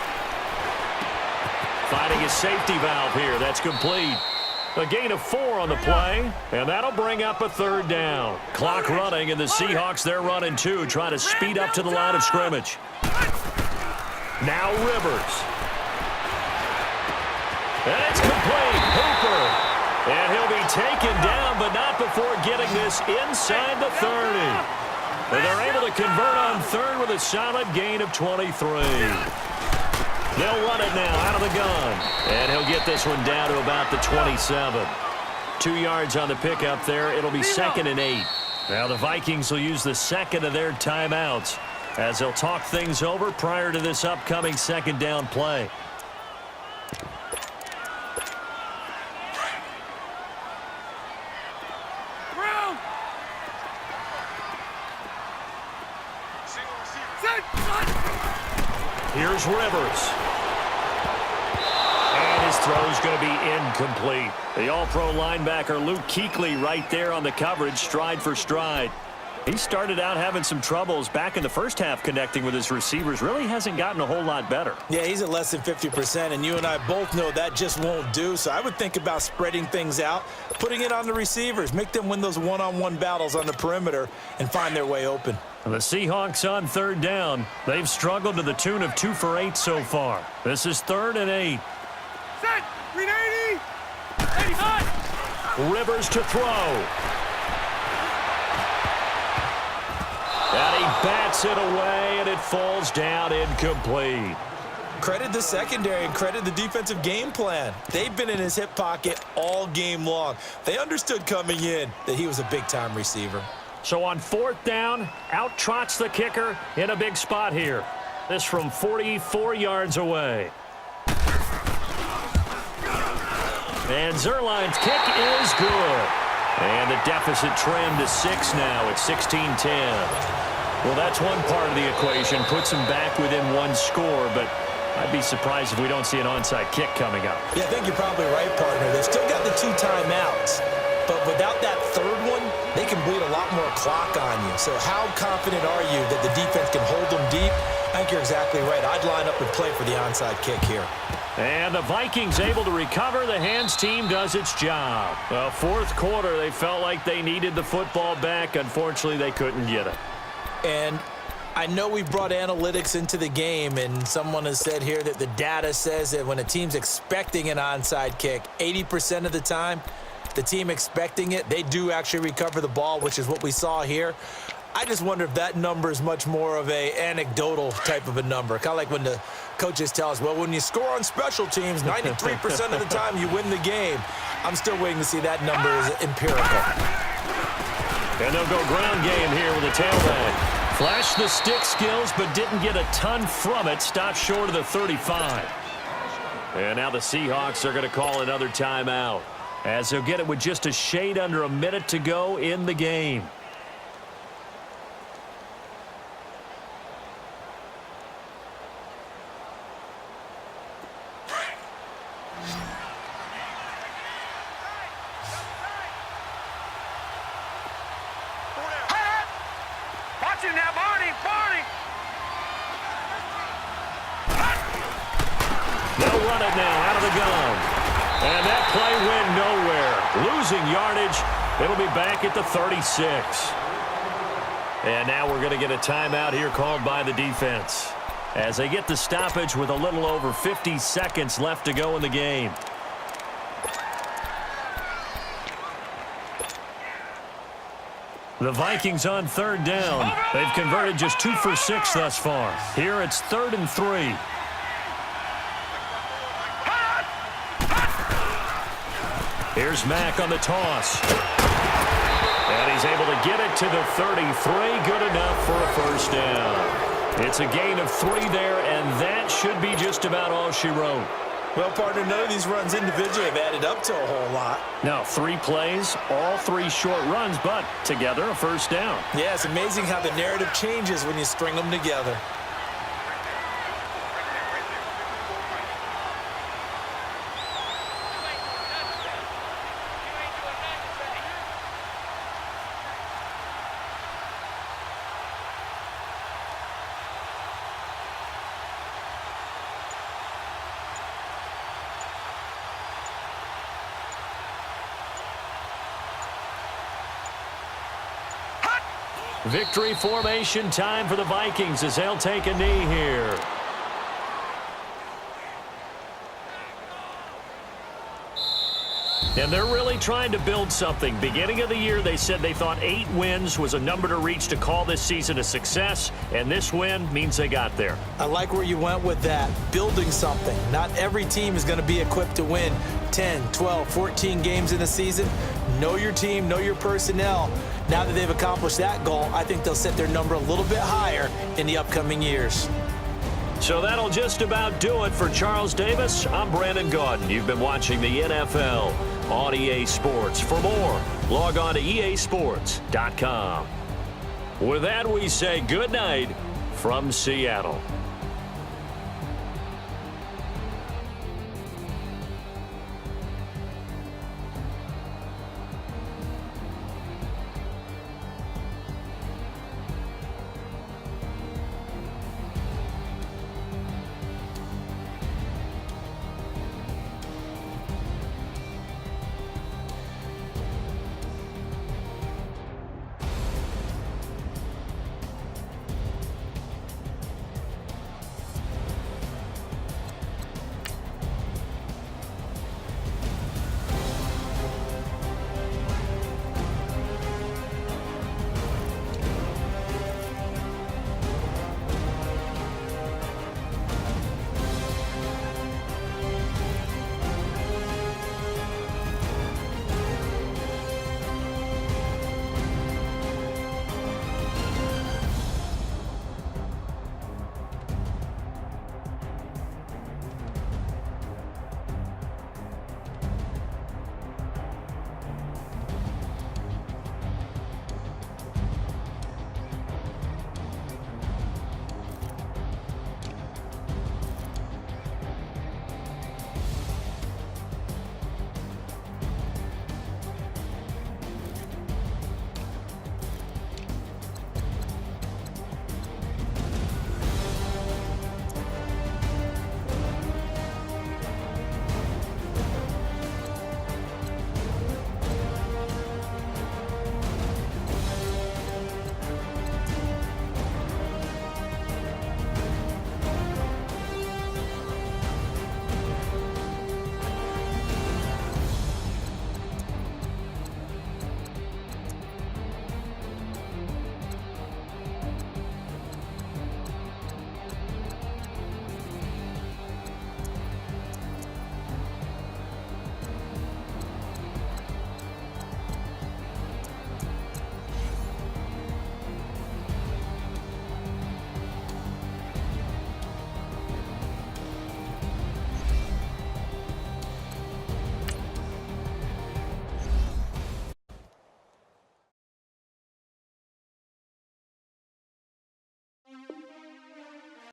finding his safety valve here. That's complete. A gain of 4 on the play, and that'll bring up a 3rd down. Clock running, and the Seahawks, they're running 2, trying to speed up to the line of scrimmage. Now Rivers. And it's complete. Hooper. And he'll be taken down, but not before getting this inside the 30. And they're able to convert on 3rd with a solid gain of 23. They'll run it now out of the gun. And he'll get this one down to about the 27. 2 yards on the pickup there. It'll be 2nd and 8. Now the Vikings will use the 2nd of their timeouts as they'll talk things over prior to this upcoming 2nd down play. Here's Rivers. And his throw's going to be incomplete. The all-pro linebacker Luke Kuechly right there on the coverage, stride for stride. He started out having some troubles back in the first half connecting with his receivers. Really hasn't gotten a whole lot better. Yeah, he's at less than 50%, and you and I both know that just won't do. So I would think about spreading things out, putting it on the receivers, make them win those one-on-one battles on the perimeter and find their way open. The Seahawks on 3rd down. They've struggled to the tune of 2 for 8 so far. This is 3rd and 8. Set! Read 80! 85! Rivers to throw. And he bats it away, and it falls down incomplete. Credit the secondary and credit the defensive game plan. They've been in his hip pocket all game long. They understood coming in that he was a big-time receiver. So on 4th down, out trots the kicker in a big spot here. This from 44 yards away. And Zerline's kick is good. And the deficit trimmed to 6 now at 16-10. Well, that's one part of the equation. Puts them back within 1 score, but I'd be surprised if we don't see an onside kick coming up. Yeah, I think you're probably right, partner. They've still got the 2 timeouts. But without that 3rd one, they can bleed a lot more clock on you. So how confident are you that the defense can hold them deep? I think you're exactly right. I'd line up and play for the onside kick here. And the Vikings able to recover. The hands team does its job. Well, 4th quarter, they felt like they needed the football back. Unfortunately, they couldn't get it. And I know we brought analytics into the game, and someone has said here that the data says that when a team's expecting an onside kick, 80% of the time, the team expecting it, they do actually recover the ball, which is what we saw here. I just wonder if that number is much more of a anecdotal type of a number. Kind of like when the coaches tell us, well, when you score on special teams, 93% of the time you win the game. I'm still waiting to see that number is empirical. And they'll go ground game here with a tailback. Flashed the stick skills, but didn't get a ton from it. Stopped short of the 35. And now the Seahawks are going to call another timeout, as they'll get it with just a shade under a minute to go in the game. you now, Barney. Barney. They'll run it now out of the gun. And that play went nowhere. Losing yardage. It'll be back at the 36. And now we're going to get a timeout here called by the defense as they get the stoppage with a little over 50 seconds left to go in the game. The Vikings on third down. They've converted just 2 for 6 thus far. Here it's 3rd and 3. Here's Mack on the toss. And he's able to get it to the 33. Good enough for a first down. It's a gain of 3 there, and that should be just about all she wrote. Well, partner, none of these runs individually have added up to a whole lot. Now, 3 plays, all 3 short runs, but together a first down. Yeah, it's amazing how the narrative changes when you string them together. Victory formation time for the Vikings as they'll take a knee here. And they're really trying to build something. Beginning of the year, they said they thought 8 wins was a number to reach to call this season a success, and this win means they got there. I like where you went with that, building something. Not every team is going to be equipped to win 10, 12, 14 games in a season. Know your team, know your personnel. Now that they've accomplished that goal, I think they'll set their number a little bit higher in the upcoming years. So that'll just about do it for Charles Davis. I'm Brandon Gaudin. You've been watching the NFL on EA Sports. For more, log on to easports.com. With that, we say good night from Seattle.